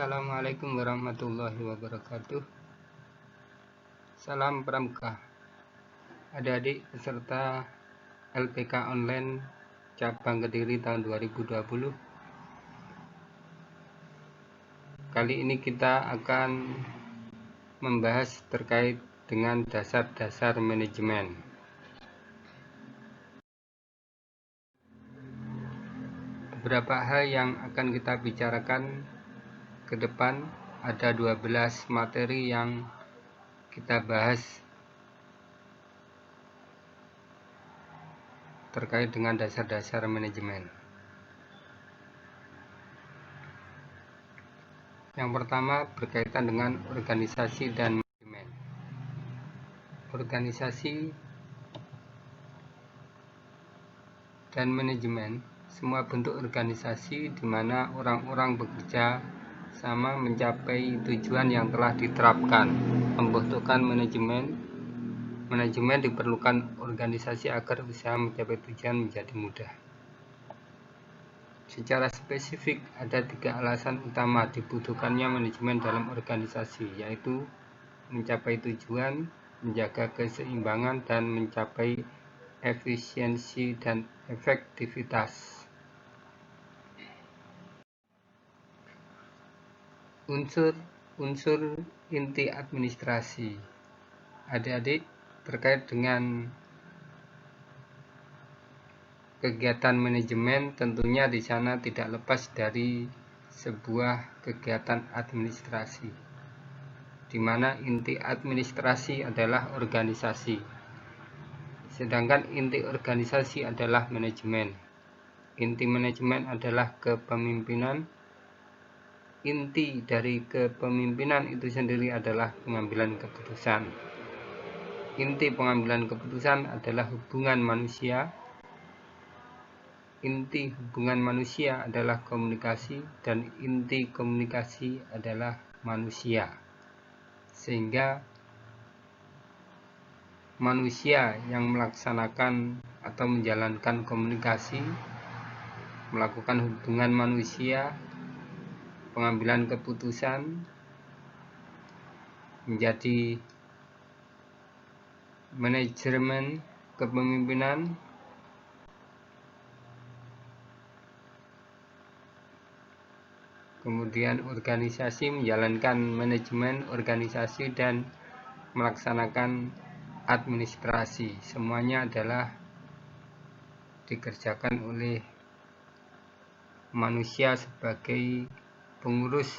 Assalamualaikum warahmatullahi wabarakatuh. Salam Pramuka. Adik-adik peserta LPK online cabang Kediri tahun 2020. Kali ini kita akan membahas terkait dengan dasar-dasar manajemen. Beberapa hal yang akan kita bicarakan ke depan, ada 12 materi yang kita bahas terkait dengan dasar-dasar manajemen. Yang pertama berkaitan dengan organisasi dan manajemen. Organisasi dan manajemen, semua bentuk organisasi di mana orang-orang bekerja sama mencapai tujuan yang telah diterapkan, membutuhkan manajemen. Manajemen diperlukan organisasi agar usaha mencapai tujuan menjadi mudah. Secara spesifik, ada 3 alasan utama dibutuhkannya manajemen dalam organisasi, yaitu mencapai tujuan, menjaga keseimbangan, dan mencapai efisiensi dan efektivitas. Unsur inti administrasi. Adik-adik, terkait dengan kegiatan manajemen, tentunya di sana tidak lepas dari sebuah kegiatan administrasi, di mana inti administrasi adalah organisasi, sedangkan inti organisasi adalah manajemen. Inti manajemen adalah kepemimpinan. Inti dari kepemimpinan itu sendiri adalah pengambilan keputusan. Inti pengambilan keputusan adalah hubungan manusia. Inti hubungan manusia adalah komunikasi, dan inti komunikasi adalah manusia. Sehingga manusia yang melaksanakan atau menjalankan komunikasi, melakukan hubungan manusia, pengambilan keputusan, menjadi manajemen kepemimpinan. Kemudian organisasi menjalankan manajemen organisasi dan melaksanakan administrasi. Semuanya adalah dikerjakan oleh manusia sebagai pengurus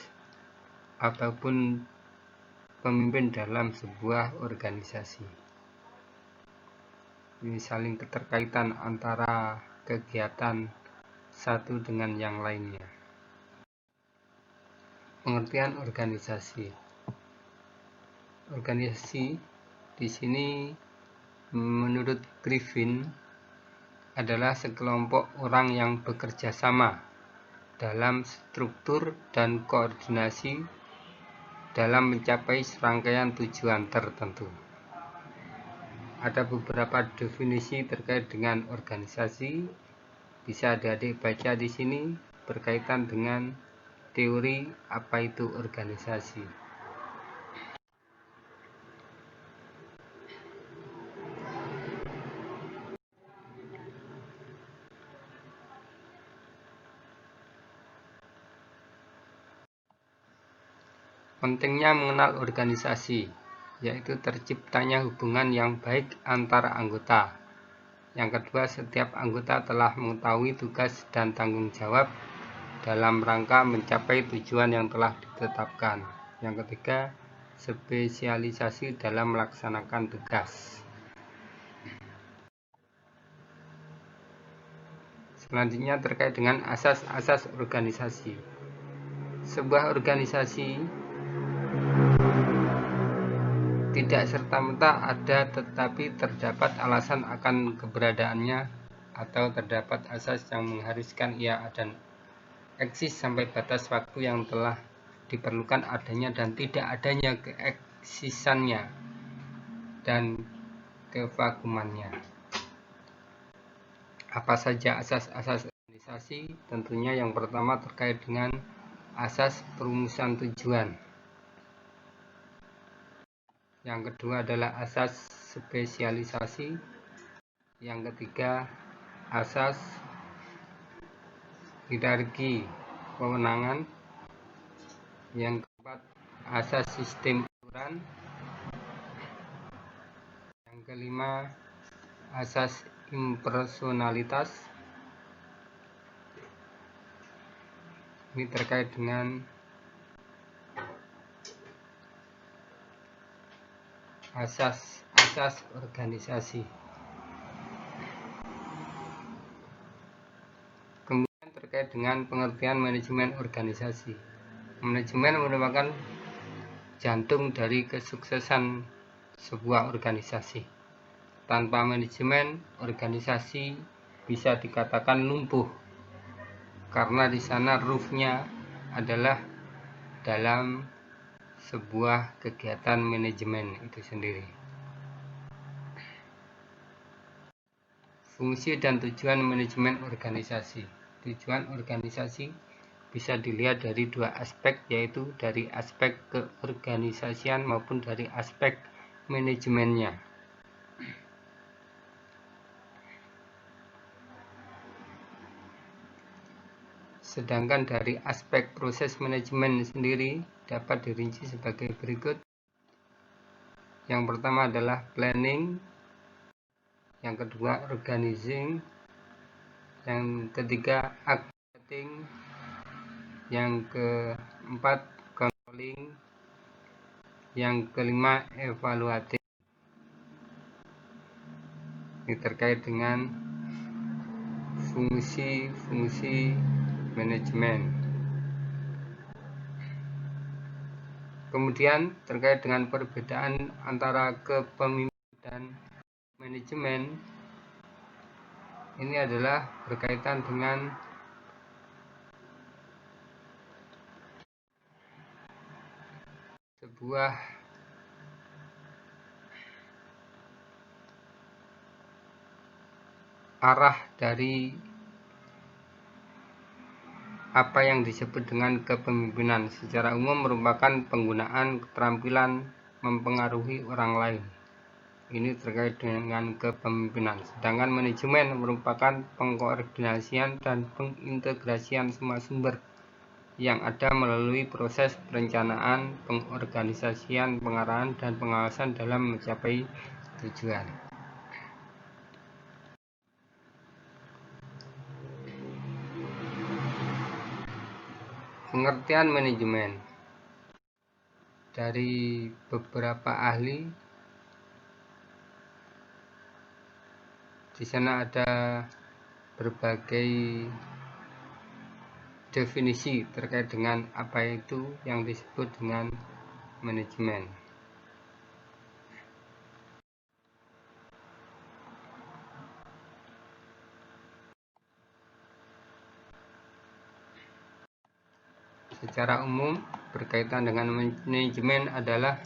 ataupun pemimpin dalam sebuah organisasi. Ini saling keterkaitan antara kegiatan satu dengan yang lainnya. Pengertian organisasi. Organisasi di sini menurut Griffin adalah sekelompok orang yang bekerja sama dalam struktur dan koordinasi dalam mencapai serangkaian tujuan tertentu. Ada beberapa definisi terkait dengan organisasi, bisa adik-adik baca di sini berkaitan dengan teori apa itu organisasi. Pentingnya mengenal organisasi, yaitu terciptanya hubungan yang baik antara anggota. Yang kedua, setiap anggota telah mengetahui tugas dan tanggung jawab dalam rangka mencapai tujuan yang telah ditetapkan. Yang ketiga, spesialisasi dalam melaksanakan tugas. Selanjutnya terkait dengan asas-asas organisasi. Sebuah organisasi tidak serta-merta ada, tetapi terdapat alasan akan keberadaannya atau terdapat asas yang mengharuskan ia dan eksis sampai batas waktu yang telah diperlukan adanya dan tidak adanya keeksisannya dan kevakumannya. Apa saja asas-asas organisasi? Tentunya yang pertama terkait dengan asas perumusan tujuan. Yang kedua adalah asas spesialisasi. Yang ketiga, asas hierarki kewenangan. Yang keempat, asas sistem aturan. Yang kelima, asas impersonalitas. Ini terkait dengan asas organisasi. Kemudian terkait dengan pengertian manajemen organisasi. Manajemen merupakan jantung dari kesuksesan sebuah organisasi. Tanpa manajemen, organisasi bisa dikatakan lumpuh, karena di sana rootnya adalah dalam sebuah kegiatan manajemen itu sendiri. Fungsi dan tujuan manajemen organisasi. Tujuan organisasi bisa dilihat dari dua aspek, yaitu dari aspek keorganisasian maupun dari aspek manajemennya. Sedangkan dari aspek proses manajemen sendiri dapat dirinci sebagai berikut. Yang pertama adalah planning, yang kedua organizing, yang ketiga acting, yang keempat controlling, yang kelima evaluating. Ini terkait dengan fungsi-fungsi manajemen. Kemudian terkait dengan perbedaan antara kepemimpinan dan manajemen, ini adalah berkaitan dengan sebuah arah dari apa yang disebut dengan kepemimpinan. Secara umum merupakan penggunaan keterampilan mempengaruhi orang lain. Ini terkait dengan kepemimpinan. Sedangkan manajemen merupakan pengkoordinasian dan pengintegrasian semua sumber yang ada melalui proses perencanaan, pengorganisasian, pengarahan, dan pengawasan dalam mencapai tujuan. Pengertian manajemen dari beberapa ahli. Di sana ada berbagai definisi terkait dengan apa itu yang disebut dengan manajemen. Secara umum, berkaitan dengan manajemen adalah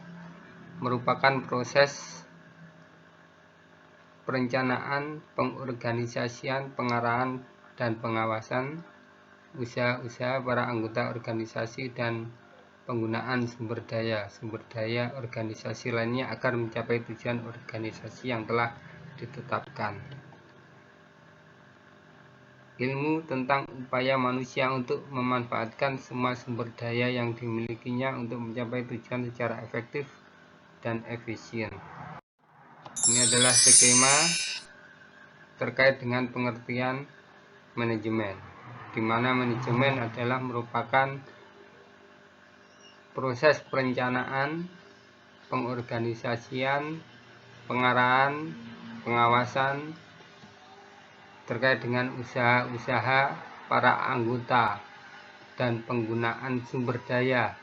merupakan proses perencanaan, pengorganisasian, pengarahan, dan pengawasan usaha-usaha para anggota organisasi dan penggunaan sumber daya organisasi lainnya agar mencapai tujuan organisasi yang telah ditetapkan. Ilmu tentang upaya manusia untuk memanfaatkan semua sumber daya yang dimilikinya untuk mencapai tujuan secara efektif dan efisien. Ini adalah skema terkait dengan pengertian manajemen, di mana manajemen adalah merupakan proses perencanaan, pengorganisasian, pengarahan, pengawasan terkait dengan usaha-usaha para anggota dan penggunaan sumber daya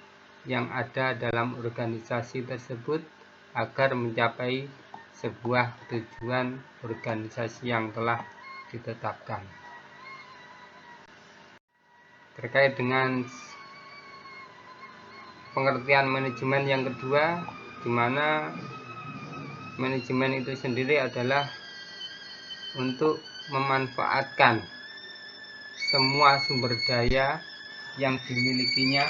yang ada dalam organisasi tersebut agar mencapai sebuah tujuan organisasi yang telah ditetapkan. Terkait dengan pengertian manajemen yang kedua, di mana manajemen itu sendiri adalah untuk memanfaatkan semua sumber daya yang dimilikinya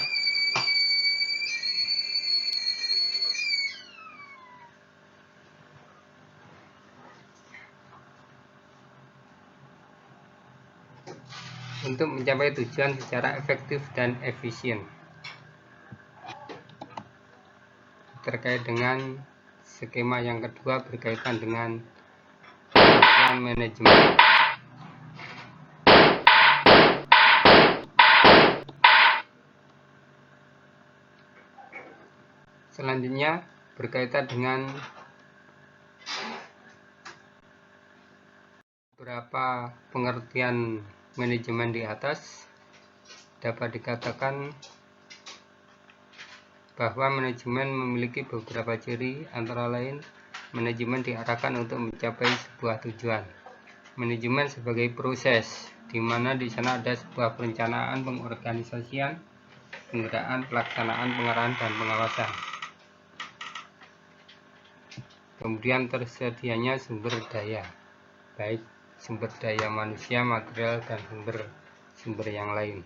untuk mencapai tujuan secara efektif dan efisien. Terkait dengan skema yang kedua berkaitan dengan pengertian manajemen. Selanjutnya berkaitan dengan beberapa pengertian manajemen di atas, dapat dikatakan bahwa manajemen memiliki beberapa ciri, antara lain manajemen diarahkan untuk mencapai sebuah tujuan. Manajemen sebagai proses, di mana di sana ada sebuah perencanaan, pengorganisasian, penggunaan, pelaksanaan, pengarahan, dan pengawasan. Kemudian tersedianya sumber daya, baik sumber daya manusia, material, dan sumber yang lain.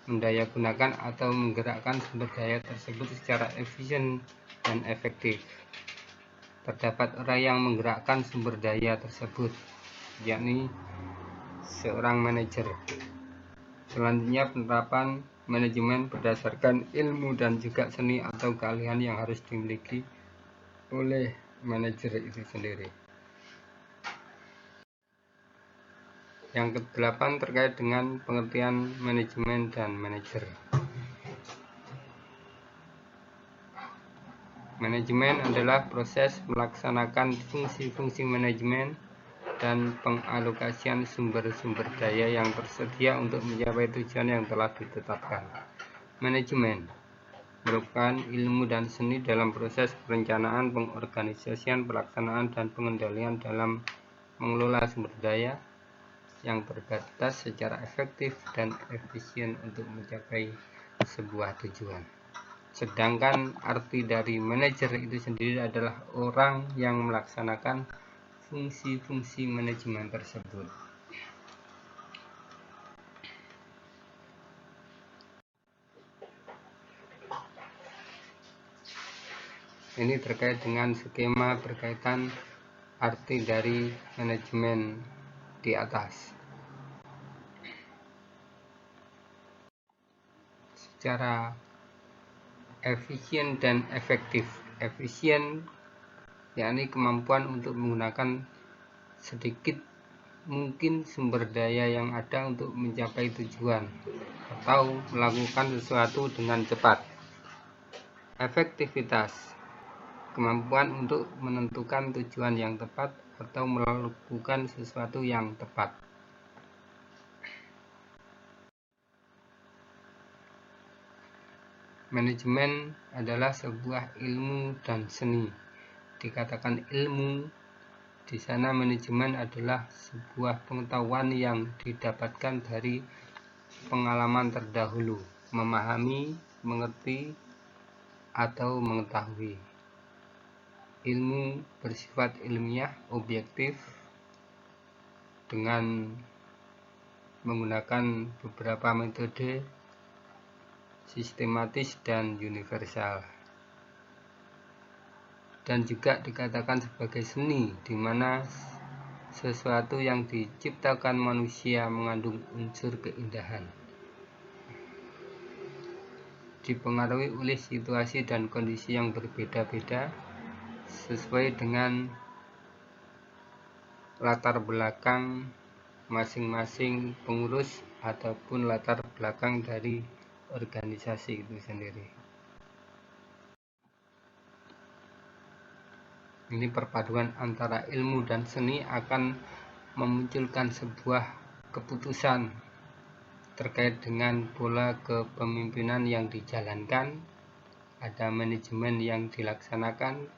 Mendayagunakan atau menggerakkan sumber daya tersebut secara efisien dan efektif. Terdapat orang yang menggerakkan sumber daya tersebut, yakni seorang manajer. Selanjutnya penerapan manajemen berdasarkan ilmu dan juga seni atau keahlian yang harus dimiliki oleh manajer itu sendiri. Yang ke-8 terkait dengan pengertian manajemen dan manajer. Manajemen adalah proses melaksanakan fungsi-fungsi manajemen dan pengalokasian sumber-sumber daya yang tersedia untuk mencapai tujuan yang telah ditetapkan. Manajemen merupakan ilmu dan seni dalam proses perencanaan, pengorganisasian, pelaksanaan, dan pengendalian dalam mengelola sumber daya yang terbatas secara efektif dan efisien untuk mencapai sebuah tujuan. Sedangkan arti dari manajer itu sendiri adalah orang yang melaksanakan fungsi-fungsi manajemen tersebut. Ini terkait dengan skema berkaitan arti dari manajemen di atas. Secara efisien dan efektif. Efisien yakni kemampuan untuk menggunakan sedikit mungkin sumber daya yang ada untuk mencapai tujuan atau melakukan sesuatu dengan cepat. Efektivitas, kemampuan untuk menentukan tujuan yang tepat atau melakukan sesuatu yang tepat. Manajemen adalah sebuah ilmu dan seni. Dikatakan ilmu, di sana manajemen adalah sebuah pengetahuan yang didapatkan dari pengalaman terdahulu, memahami, mengerti, atau mengetahui. Ilmu bersifat ilmiah, objektif, dengan menggunakan beberapa metode sistematis dan universal. Dan juga dikatakan sebagai seni, di mana sesuatu yang diciptakan manusia mengandung unsur keindahan, dipengaruhi oleh situasi dan kondisi yang berbeda-beda sesuai dengan latar belakang masing-masing pengurus ataupun latar belakang dari organisasi itu sendiri. Ini perpaduan antara ilmu dan seni akan memunculkan sebuah keputusan terkait dengan pola kepemimpinan yang dijalankan, ada manajemen yang dilaksanakan,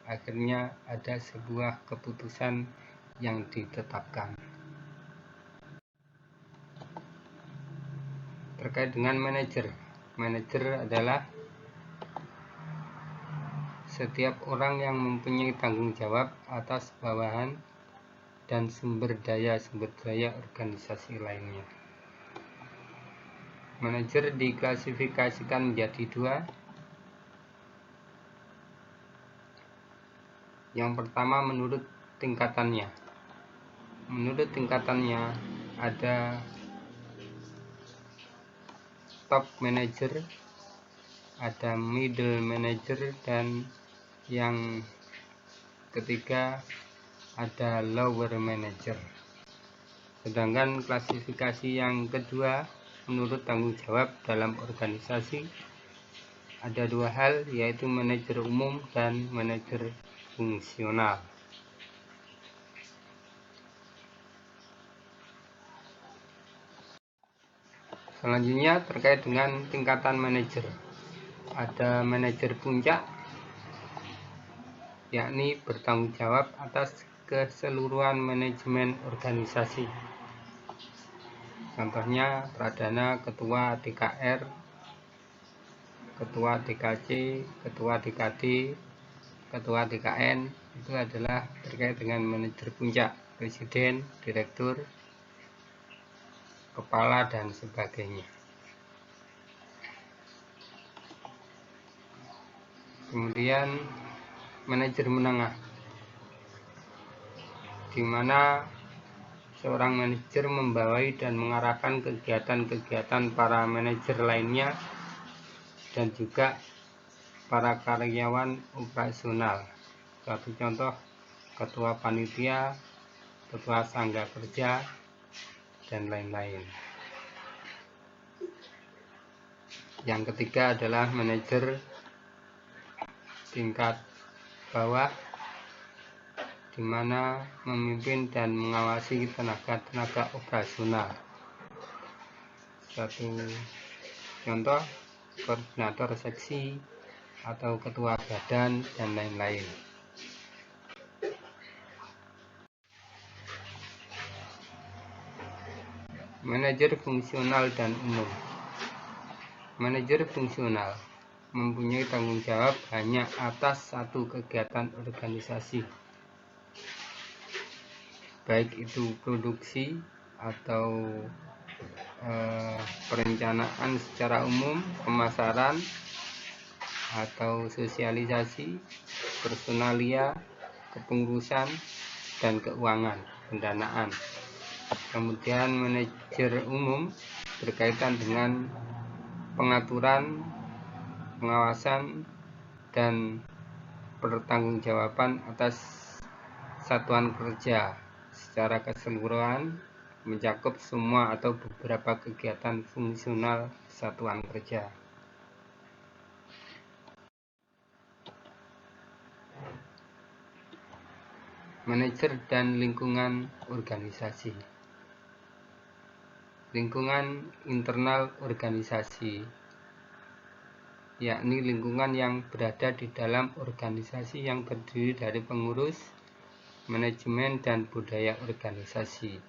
akhirnya ada sebuah keputusan yang ditetapkan. Terkait dengan manajer, manajer adalah setiap orang yang mempunyai tanggung jawab atas bawahan dan sumber daya organisasi lainnya. Manajer diklasifikasikan menjadi dua. Yang pertama menurut tingkatannya. Menurut tingkatannya ada top manager, ada middle manager, dan yang ketiga ada lower manager. Sedangkan klasifikasi yang kedua menurut tanggung jawab dalam organisasi ada dua hal, yaitu manajer umum dan manajer fungsional. Selanjutnya terkait dengan tingkatan manajer. Ada manajer puncak, yakni bertanggung jawab atas keseluruhan manajemen organisasi. Contohnya pradana, ketua DKR, ketua DKC, ketua DKD, ketua DKN, itu adalah terkait dengan manajer puncak, presiden, direktur, kepala, dan sebagainya. Kemudian manajer menengah, di mana seorang manajer membawai dan mengarahkan kegiatan-kegiatan para manajer lainnya dan juga para karyawan operasional. Satu contoh, ketua panitia, ketua sangga kerja, dan lain-lain. Yang ketiga adalah manajer tingkat bawah, di mana memimpin dan mengawasi tenaga-tenaga operasional. Satu contoh, koordinator seksi atau ketua badan, dan lain-lain. Manajer fungsional dan umum. Manajer fungsional mempunyai tanggung jawab hanya atas satu kegiatan organisasi, baik itu produksi atau perencanaan secara umum, pemasaran, atau sosialisasi, personalia, kepengurusan, dan keuangan, pendanaan. Kemudian manajer umum berkaitan dengan pengaturan, pengawasan, dan pertanggungjawaban atas satuan kerja secara keseluruhan, mencakup semua atau beberapa kegiatan fungsional satuan kerja. Manajer dan lingkungan organisasi. Lingkungan internal organisasi, yakni lingkungan yang berada di dalam organisasi yang terdiri dari pengurus, manajemen, dan budaya organisasi.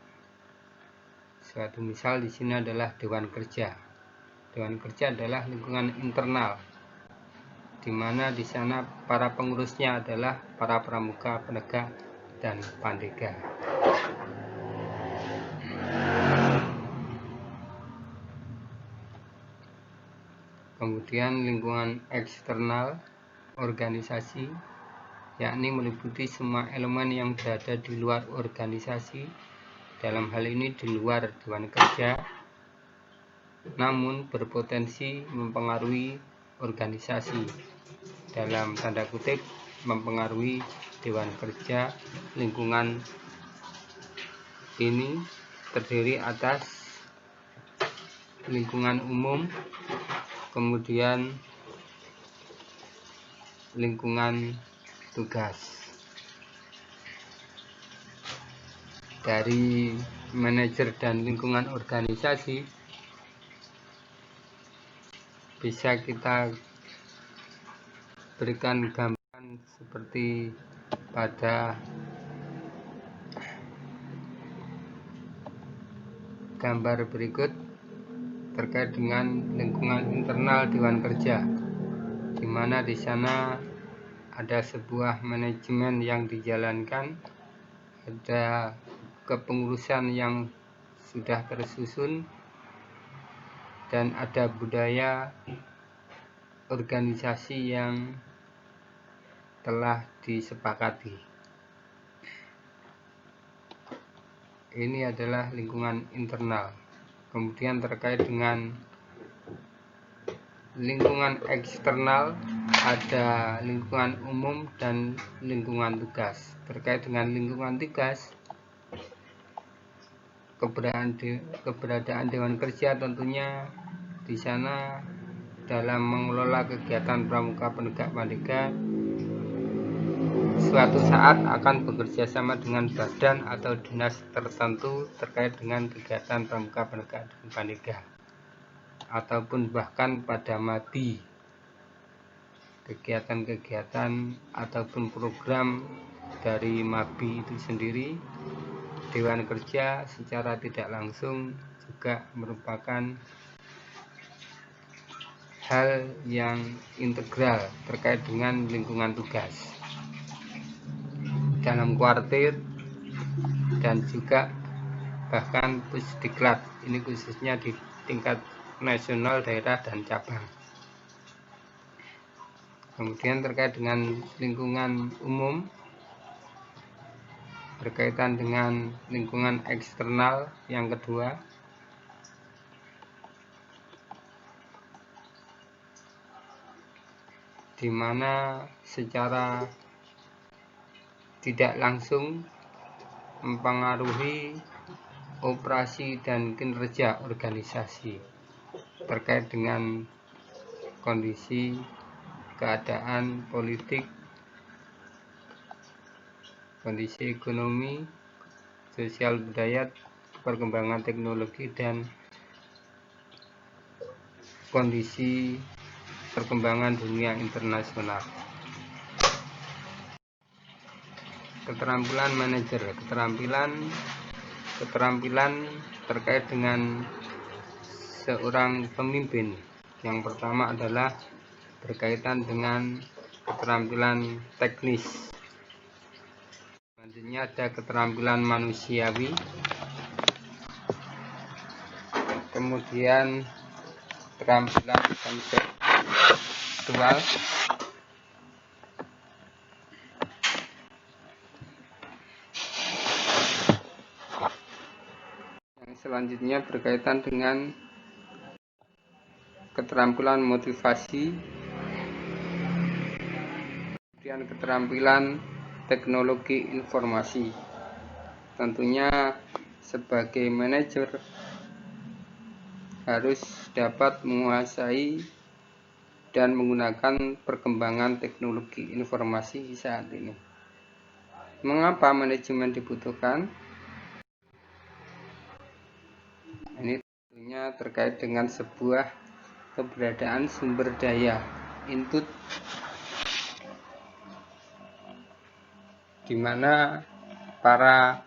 Suatu misal di sini adalah Dewan Kerja. Dewan Kerja adalah lingkungan internal, di mana di sana para pengurusnya adalah para pramuka, penegak, dan pandega. Kemudian lingkungan eksternal organisasi, yakni meliputi semua elemen yang berada di luar organisasi, dalam hal ini di luar Dewan Kerja, namun berpotensi mempengaruhi organisasi, dalam tanda kutip mempengaruhi Dewan Kerja. Lingkungan ini terdiri atas lingkungan umum, kemudian lingkungan tugas. Dari manajer dan lingkungan organisasi bisa kita berikan gambaran seperti pada gambar berikut terkait dengan lingkungan internal Dewan Kerja, di mana di sana ada sebuah manajemen yang dijalankan, ada kepengurusan yang sudah tersusun, dan ada budaya organisasi yang telah disepakati. Ini adalah lingkungan internal. Kemudian terkait dengan lingkungan eksternal, ada lingkungan umum dan lingkungan tugas. Terkait dengan lingkungan tugas, keberadaan Dewan Kerja tentunya di sana dalam mengelola kegiatan Pramuka Penegak Merdeka suatu saat akan bekerja sama dengan badan atau dinas tertentu terkait dengan kegiatan Pramuka Penegak Merdeka, ataupun bahkan pada MABI, kegiatan-kegiatan ataupun program dari MABI itu sendiri. Dewan Kerja secara tidak langsung juga merupakan hal yang integral terkait dengan lingkungan tugas dalam kuartir dan juga bahkan pusdiklat, ini khususnya di tingkat nasional, daerah, dan cabang. Kemudian terkait dengan lingkungan umum, berkaitan dengan lingkungan eksternal yang kedua, di mana secara tidak langsung mempengaruhi operasi dan kinerja organisasi terkait dengan kondisi keadaan politik, kondisi ekonomi, sosial budaya, perkembangan teknologi, dan kondisi perkembangan dunia internasional. Keterampilan manajer, keterampilan terkait dengan seorang pemimpin. Yang pertama adalah berkaitan dengan keterampilan teknis. Selanjutnya ada keterampilan manusiawi, kemudian keterampilan konseptual, yang selanjutnya berkaitan dengan keterampilan motivasi, kemudian keterampilan teknologi informasi. Tentunya sebagai manajer harus dapat menguasai dan menggunakan perkembangan teknologi informasi saat ini. Mengapa manajemen dibutuhkan? Ini tentunya terkait dengan sebuah keberadaan sumber daya input, di mana para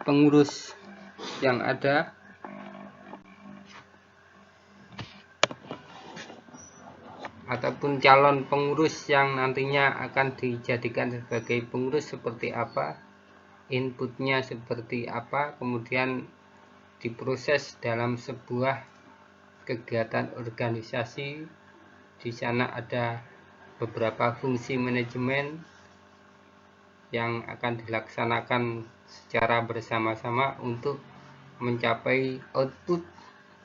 pengurus yang ada ataupun calon pengurus yang nantinya akan dijadikan sebagai pengurus seperti apa, inputnya seperti apa, kemudian diproses dalam sebuah kegiatan organisasi. Di sana ada beberapa fungsi manajemen yang akan dilaksanakan secara bersama-sama untuk mencapai output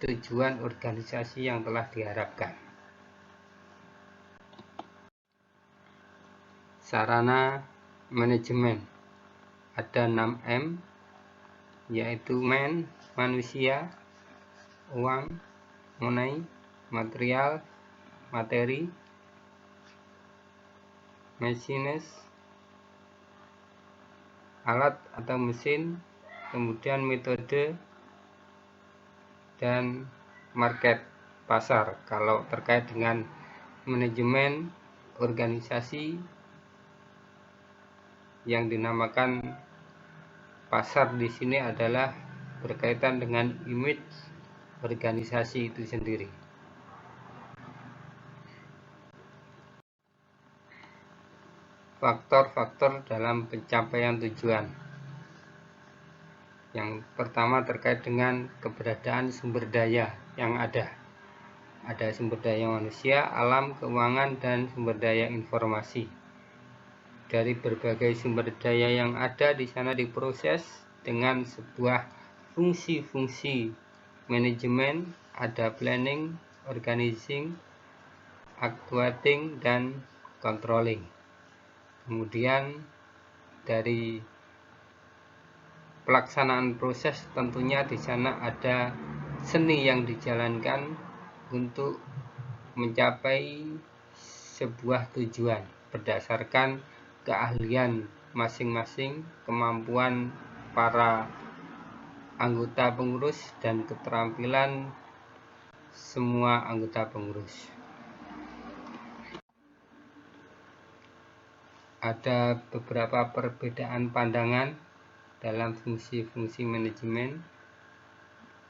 tujuan organisasi yang telah diharapkan. Sarana manajemen ada 6M, yaitu manusia, uang, money, material, materi, machines, alat atau mesin, kemudian metode, dan market, pasar. Kalau terkait dengan manajemen organisasi yang dinamakan pasar di sini adalah berkaitan dengan image organisasi itu sendiri. Faktor-faktor dalam pencapaian tujuan. Yang pertama terkait dengan keberadaan sumber daya yang ada. Ada sumber daya manusia, alam, keuangan, dan sumber daya informasi. Dari berbagai sumber daya yang ada di sana diproses dengan sebuah fungsi-fungsi manajemen, ada planning, organizing, actuating, dan controlling. Kemudian dari pelaksanaan proses tentunya di sana ada seni yang dijalankan untuk mencapai sebuah tujuan berdasarkan keahlian masing-masing, kemampuan para anggota pengurus, dan keterampilan semua anggota pengurus. Ada beberapa perbedaan pandangan dalam fungsi-fungsi manajemen.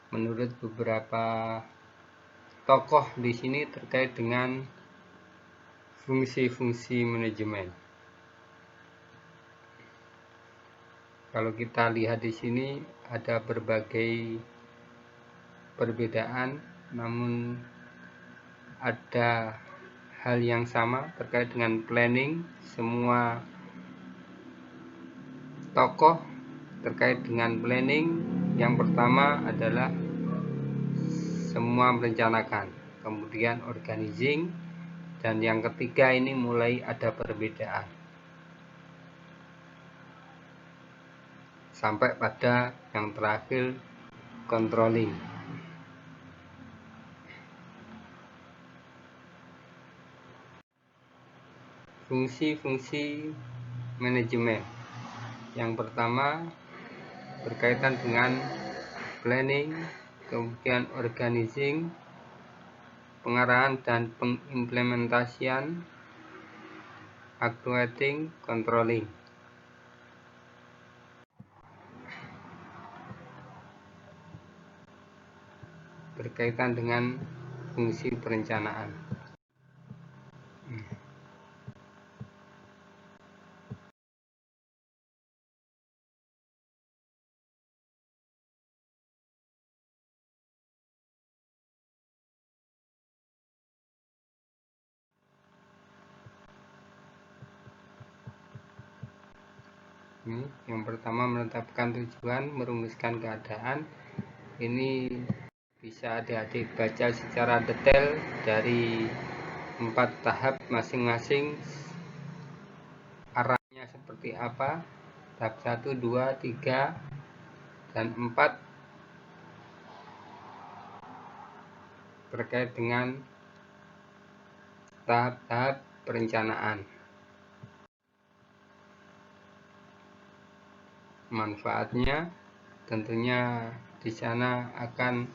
Menurut beberapa tokoh di sini terkait dengan fungsi-fungsi manajemen. Kalau kita lihat di sini ada berbagai perbedaan, namun ada hal yang sama terkait dengan planning. Semua tokoh terkait dengan planning, yang pertama adalah semua merencanakan, kemudian organizing, dan yang ketiga ini mulai ada perbedaan sampai pada yang terakhir controlling. Fungsi-fungsi manajemen yang pertama berkaitan dengan planning, kemudian organizing, pengarahan dan pengimplementasian, actuating, controlling. Berkaitan dengan fungsi perencanaan. Ini yang pertama menetapkan tujuan, merumuskan keadaan. Ini bisa adik-adik baca secara detail dari 4 tahap masing-masing, arahnya seperti apa. Tahap 1, 2, 3, dan 4 terkait dengan tahap-tahap perencanaan. Manfaatnya tentunya di sana akan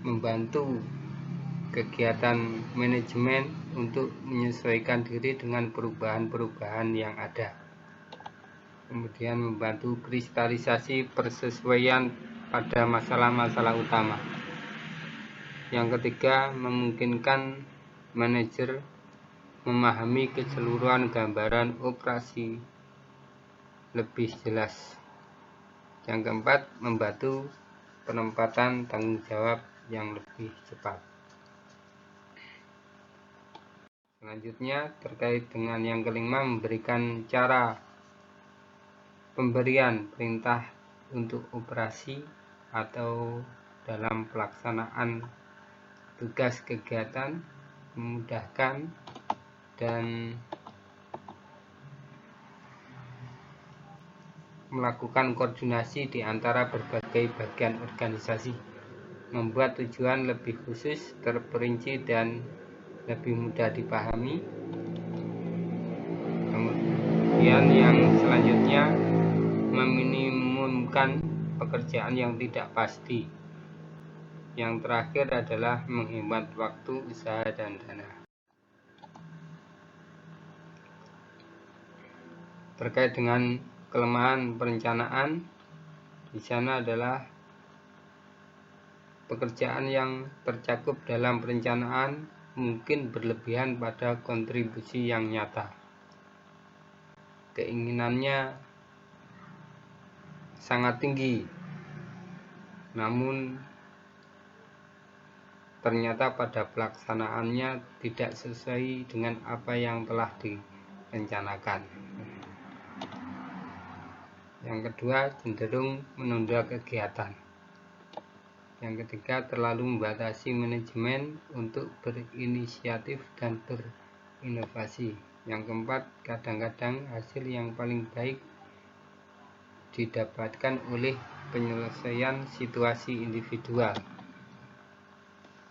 membantu kegiatan manajemen untuk menyesuaikan diri dengan perubahan-perubahan yang ada. Kemudian membantu kristalisasi persesuaian pada masalah-masalah utama. Yang ketiga, memungkinkan manajer memahami keseluruhan gambaran operasi lebih jelas. Yang keempat, membantu penempatan tanggung jawab yang lebih cepat. Selanjutnya terkait dengan yang kelima, memberikan cara pemberian perintah untuk operasi atau dalam pelaksanaan tugas kegiatan, memudahkan dan melakukan koordinasi di antara berbagai bagian organisasi, membuat tujuan lebih khusus, terperinci, dan lebih mudah dipahami. Kemudian yang selanjutnya, meminimumkan pekerjaan yang tidak pasti. Yang terakhir adalah menghemat waktu, usaha, dan dana. Terkait dengan kelemahan perencanaan, di sana adalah pekerjaan yang tercakup dalam perencanaan mungkin berlebihan pada kontribusi yang nyata. Keinginannya sangat tinggi, namun ternyata pada pelaksanaannya tidak sesuai dengan apa yang telah direncanakan. Yang kedua, cenderung menunda kegiatan. Yang ketiga, terlalu membatasi manajemen untuk berinisiatif dan berinovasi. Yang keempat, kadang-kadang hasil yang paling baik didapatkan oleh penyelesaian situasi individual.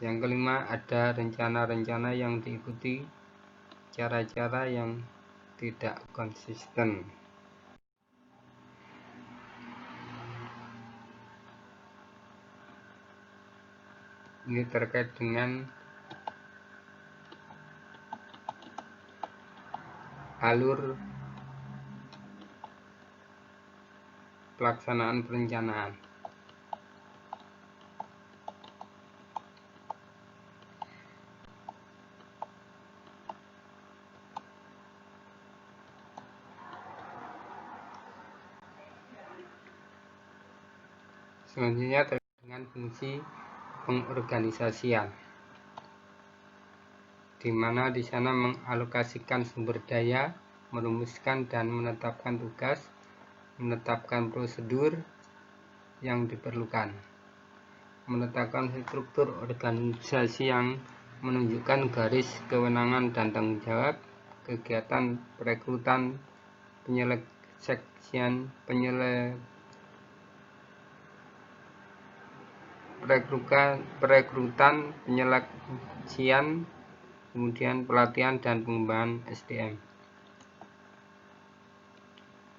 Yang kelima, ada rencana-rencana yang diikuti cara-cara yang tidak konsisten. Ini terkait dengan alur pelaksanaan perencanaan. Selanjutnya terkait dengan fungsi pengorganisasian, di mana di sana mengalokasikan sumber daya, merumuskan dan menetapkan tugas, menetapkan prosedur yang diperlukan, menetapkan struktur organisasi yang menunjukkan garis kewenangan dan tanggung jawab, kegiatan perekrutan, penyeleksian, penyeleksian, kemudian pelatihan dan pengembangan SDM.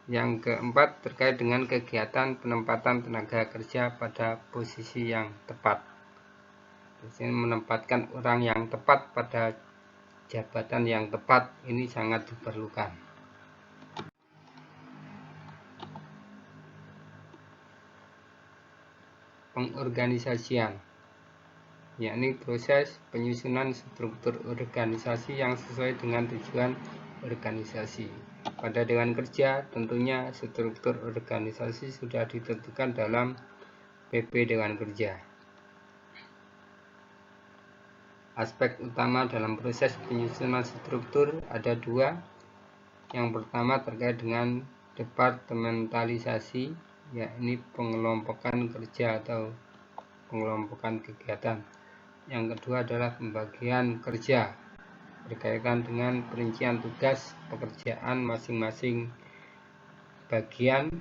Yang keempat, terkait dengan kegiatan penempatan tenaga kerja pada posisi yang tepat. Biasanya menempatkan orang yang tepat pada jabatan yang tepat ini sangat diperlukan. Pengorganisasian, yakni proses penyusunan struktur organisasi yang sesuai dengan tujuan organisasi. Pada Dewan Kerja, tentunya struktur organisasi sudah ditentukan dalam PP Dewan Kerja. Aspek utama dalam proses penyusunan struktur ada dua. Yang pertama terkait dengan departementalisasi, yakni pengelompokan kerja atau pengelompokan kegiatan. Yang kedua adalah pembagian kerja, berkaitan dengan perincian tugas pekerjaan masing-masing bagian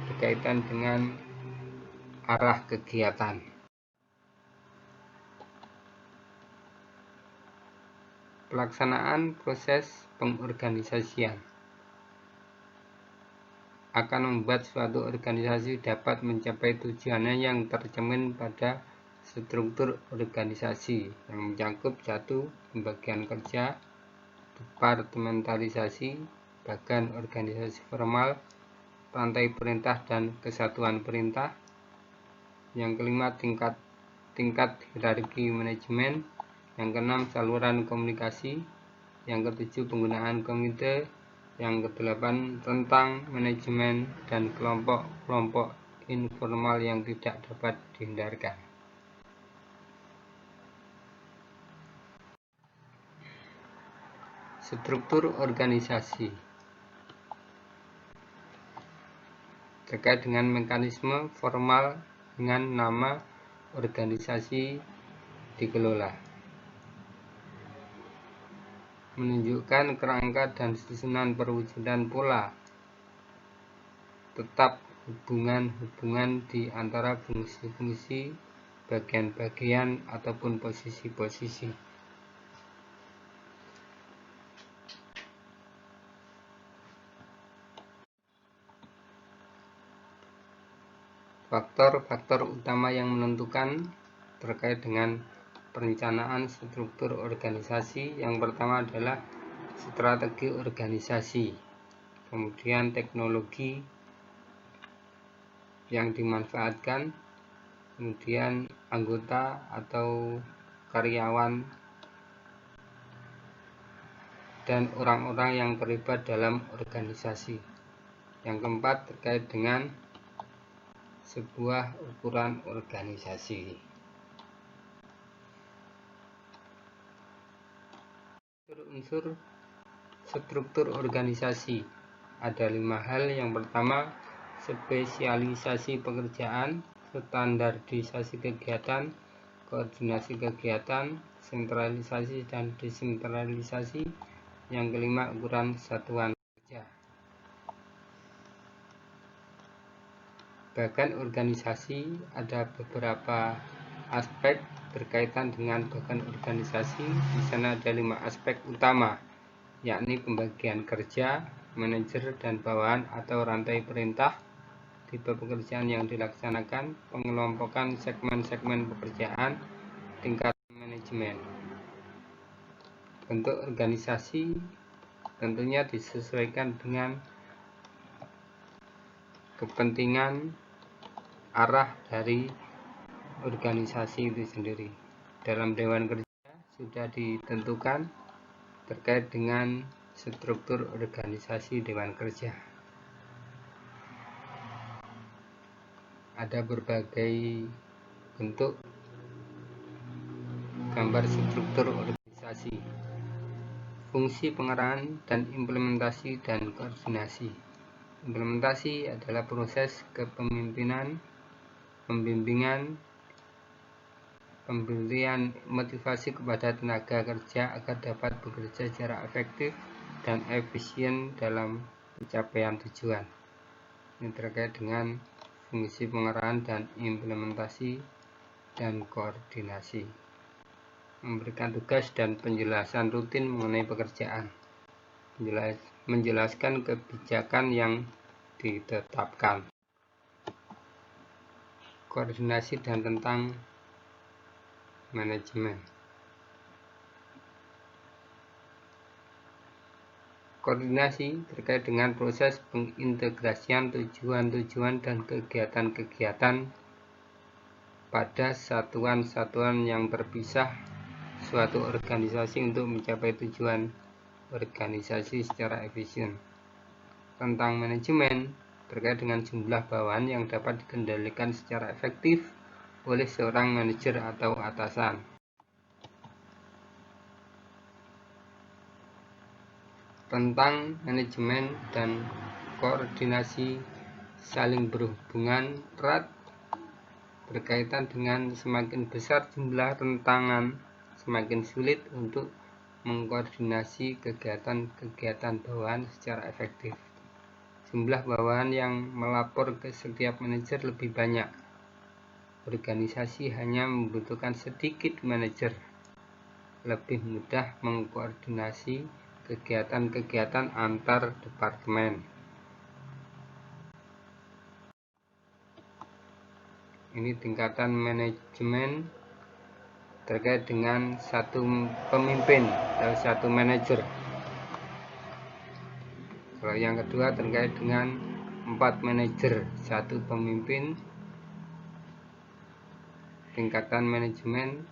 berkaitan dengan arah kegiatan. Pelaksanaan proses pengorganisasian akan membuat suatu organisasi dapat mencapai tujuannya yang tercermin pada struktur organisasi yang mencakup 1. Pembagian kerja, departementalisasi, bagian organisasi formal, rantai perintah dan kesatuan perintah. Yang kelima, tingkat hierarki manajemen. Yang keenam, saluran komunikasi. Yang ketujuh, penggunaan komite. Yang kedelapan, tentang manajemen dan kelompok-kelompok informal yang tidak dapat dihindarkan. Struktur organisasi terkait dengan mekanisme formal dengan nama organisasi dikelola, menunjukkan kerangka dan susunan perwujudan pola tetap hubungan-hubungan di antara fungsi-fungsi, bagian-bagian ataupun posisi-posisi. Faktor-faktor utama yang menentukan terkait dengan perencanaan struktur organisasi, yang pertama adalah strategi organisasi, kemudian teknologi yang dimanfaatkan, kemudian anggota atau karyawan dan orang-orang yang terlibat dalam organisasi. Yang keempat terkait dengan sebuah ukuran organisasi. Unsur struktur organisasi ada 5 hal. Yang pertama, spesialisasi pekerjaan, standarisasi kegiatan, koordinasi kegiatan, sentralisasi dan desentralisasi. Yang kelima, ukuran satuan kerja. Bagan organisasi ada beberapa aspek berkaitan dengan bagan organisasi. Di sana ada 5 aspek utama, yakni pembagian kerja, manajer dan bawahan atau rantai perintah, tipe pekerjaan yang dilaksanakan, pengelompokan segmen-segmen pekerjaan, tingkat manajemen. Bentuk organisasi tentunya disesuaikan dengan kepentingan arah dari organisasi itu sendiri. Dalam Dewan Kerja sudah ditentukan terkait dengan struktur organisasi Dewan Kerja. Ada berbagai bentuk gambar struktur organisasi, fungsi pengarahan dan implementasi dan koordinasi. Implementasi adalah proses kepemimpinan, pembimbingan, pemberian motivasi kepada tenaga kerja agar dapat bekerja secara efektif dan efisien dalam pencapaian tujuan. Ini terkait dengan fungsi pengarahan dan implementasi dan koordinasi. Memberikan tugas dan penjelasan rutin mengenai pekerjaan, menjelaskan kebijakan yang ditetapkan. Koordinasi dan tentang manajemen. Koordinasi terkait dengan proses pengintegrasian tujuan-tujuan dan kegiatan-kegiatan pada satuan-satuan yang terpisah suatu organisasi untuk mencapai tujuan organisasi secara efisien. Tentang manajemen terkait dengan jumlah bawahan yang dapat dikendalikan secara efektif oleh seorang manajer atau atasan. Tentang manajemen dan koordinasi saling berhubungan erat berkaitan dengan semakin besar jumlah rentangan, semakin sulit untuk mengkoordinasi kegiatan-kegiatan bawahan secara efektif. Jumlah bawahan yang melapor ke setiap manajer lebih banyak. Organisasi hanya membutuhkan sedikit manajer, lebih mudah mengkoordinasi kegiatan-kegiatan antar departemen. Ini tingkatan manajemen terkait dengan satu pemimpin atau satu manajer. Kalau yang kedua terkait dengan 4 manajer, satu pemimpin. Tingkatan manajemen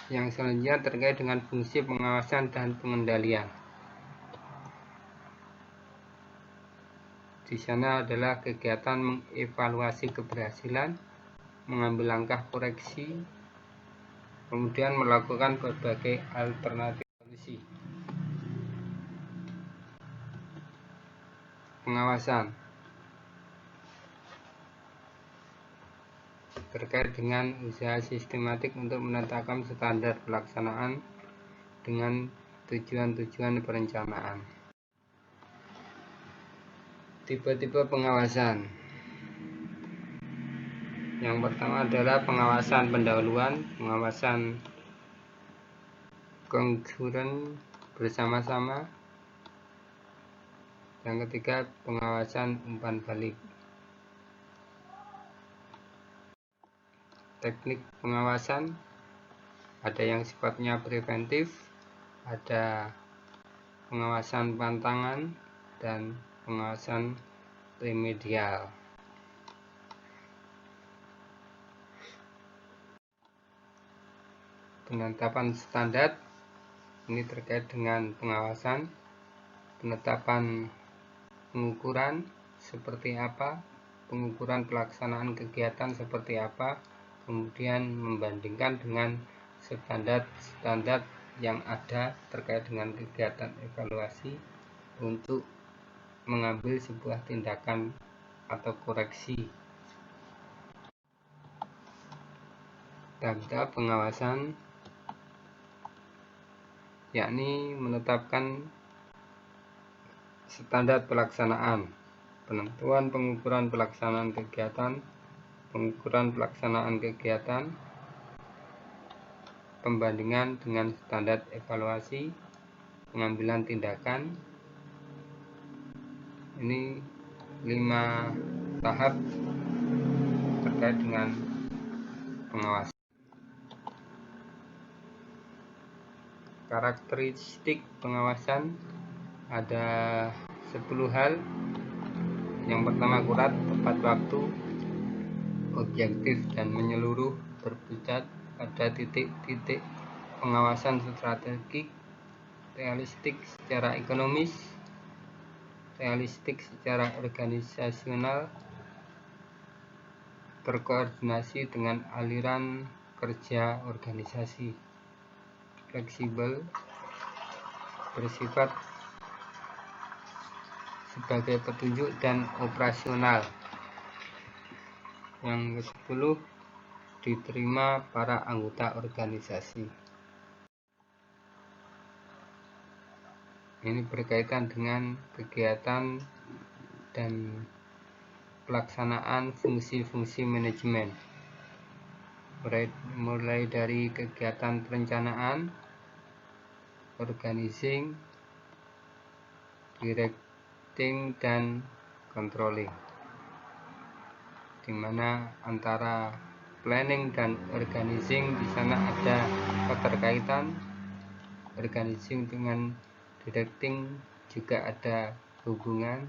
yang selanjutnya terkait dengan fungsi pengawasan dan pengendalian. Di sana adalah kegiatan mengevaluasi keberhasilan, mengambil langkah koreksi, kemudian melakukan berbagai alternatif solusi. Pengawasan terkait dengan usaha sistematik untuk menetapkan standar pelaksanaan dengan tujuan-tujuan perencanaan. Tipe-tipe pengawasan. Yang pertama adalah pengawasan pendahuluan, pengawasan konkuren bersama-sama. Yang ketiga, pengawasan umpan balik. Teknik pengawasan ada yang sifatnya preventif, ada pengawasan pantangan, dan pengawasan remedial. Penetapan standar Ini terkait dengan pengawasan, penetapan pengukuran seperti apa, pengukuran pelaksanaan kegiatan seperti apa, kemudian membandingkan dengan standar-standar yang ada terkait dengan kegiatan evaluasi untuk mengambil sebuah tindakan atau koreksi. Tahap pengawasan yakni menetapkan standar pelaksanaan, penentuan pengukuran pelaksanaan kegiatan, pengukuran pelaksanaan kegiatan, pembandingan dengan standar evaluasi, pengambilan tindakan. Ini 5 tahap terkait dengan pengawasan. Karakteristik pengawasan ada 10 hal. Yang pertama, akurat, tepat waktu, objektif dan menyeluruh, berpusat pada titik-titik pengawasan strategik, realistik secara ekonomis, realistik secara organisasional, berkoordinasi dengan aliran kerja organisasi, fleksibel, bersifat sebagai petunjuk dan operasional. Yang ke-10, diterima para anggota organisasi. Ini berkaitan dengan kegiatan dan pelaksanaan fungsi-fungsi manajemen, mulai dari kegiatan perencanaan, organizing, directing, dan controlling, di mana antara planning dan organizing di sana ada keterkaitan. Organizing dengan directing juga ada hubungan,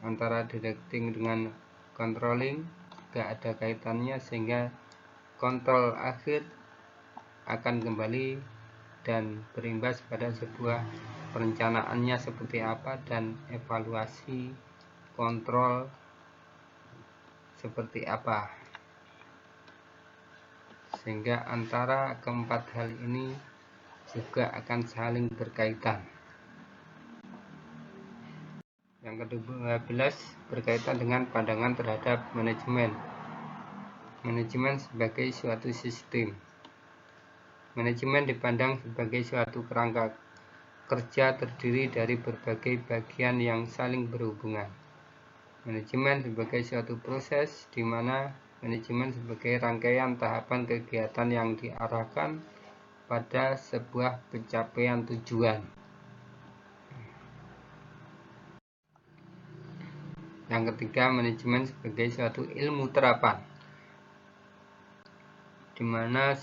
antara directing dengan controlling juga ada kaitannya, sehingga kontrol akhir akan kembali dan berimbas pada sebuah perencanaannya seperti apa dan evaluasi kontrol seperti apa, sehingga antara keempat hal ini juga akan saling berkaitan. Yang ke-12 berkaitan dengan pandangan terhadap manajemen. Manajemen sebagai suatu sistem. Manajemen dipandang sebagai suatu kerangka kerja terdiri dari berbagai bagian yang saling berhubungan. Manajemen sebagai suatu proses di mana manajemen sebagai rangkaian tahapan kegiatan yang diarahkan pada sebuah pencapaian tujuan. Yang ketiga, manajemen sebagai suatu ilmu terapan, di mana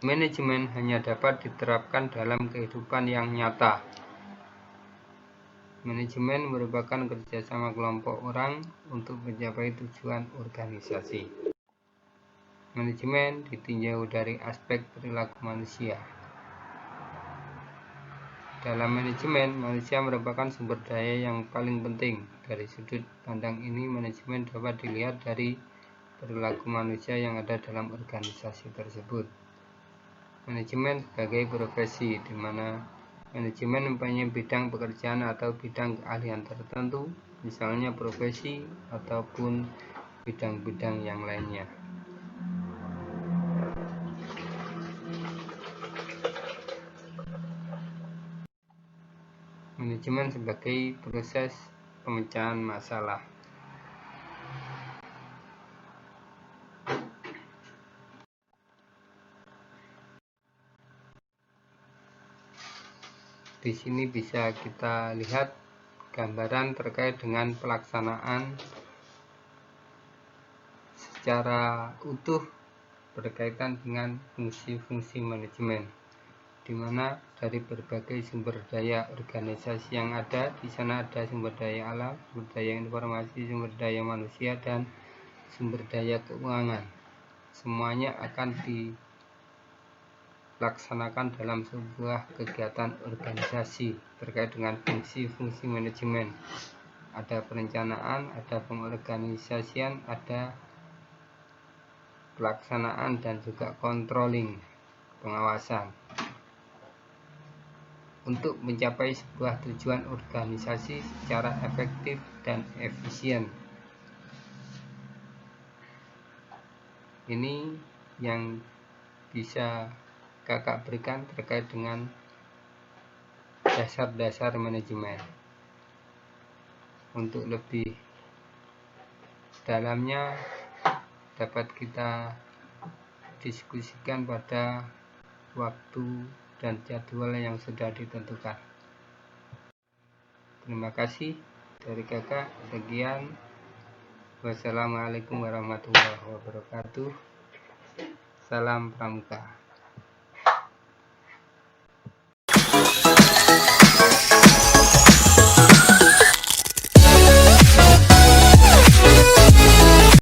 manajemen hanya dapat diterapkan dalam kehidupan yang nyata. Manajemen merupakan kerjasama kelompok orang untuk mencapai tujuan organisasi. Manajemen ditinjau dari aspek perilaku manusia. Dalam manajemen, manusia merupakan sumber daya yang paling penting. Dari sudut pandang ini, manajemen dapat dilihat dari perilaku manusia yang ada dalam organisasi tersebut. Manajemen sebagai profesi, di mana manajemen mempunyai bidang pekerjaan atau bidang keahlian tertentu, misalnya profesi ataupun bidang-bidang yang lainnya. Manajemen sebagai proses pemecahan masalah. Di sini bisa kita lihat gambaran terkait dengan pelaksanaan secara utuh berkaitan dengan fungsi-fungsi manajemen, di mana dari berbagai sumber daya organisasi yang ada, di sana ada sumber daya alam, sumber daya informasi, sumber daya manusia, dan sumber daya keuangan. Semuanya akan dilaksanakan dalam sebuah kegiatan organisasi terkait dengan fungsi-fungsi manajemen. Ada perencanaan, ada pengorganisasian, ada pelaksanaan, dan juga controlling, pengawasan. Untuk mencapai sebuah tujuan organisasi secara efektif dan efisien. Ini yang bisa kakak berikan terkait dengan dasar-dasar manajemen. Untuk lebih dalamnya dapat kita diskusikan pada waktu dan jadwal yang sudah ditentukan. Terima kasih dari kakak. Sekian. Wassalamualaikum warahmatullahi wabarakatuh. Salam Pramuka.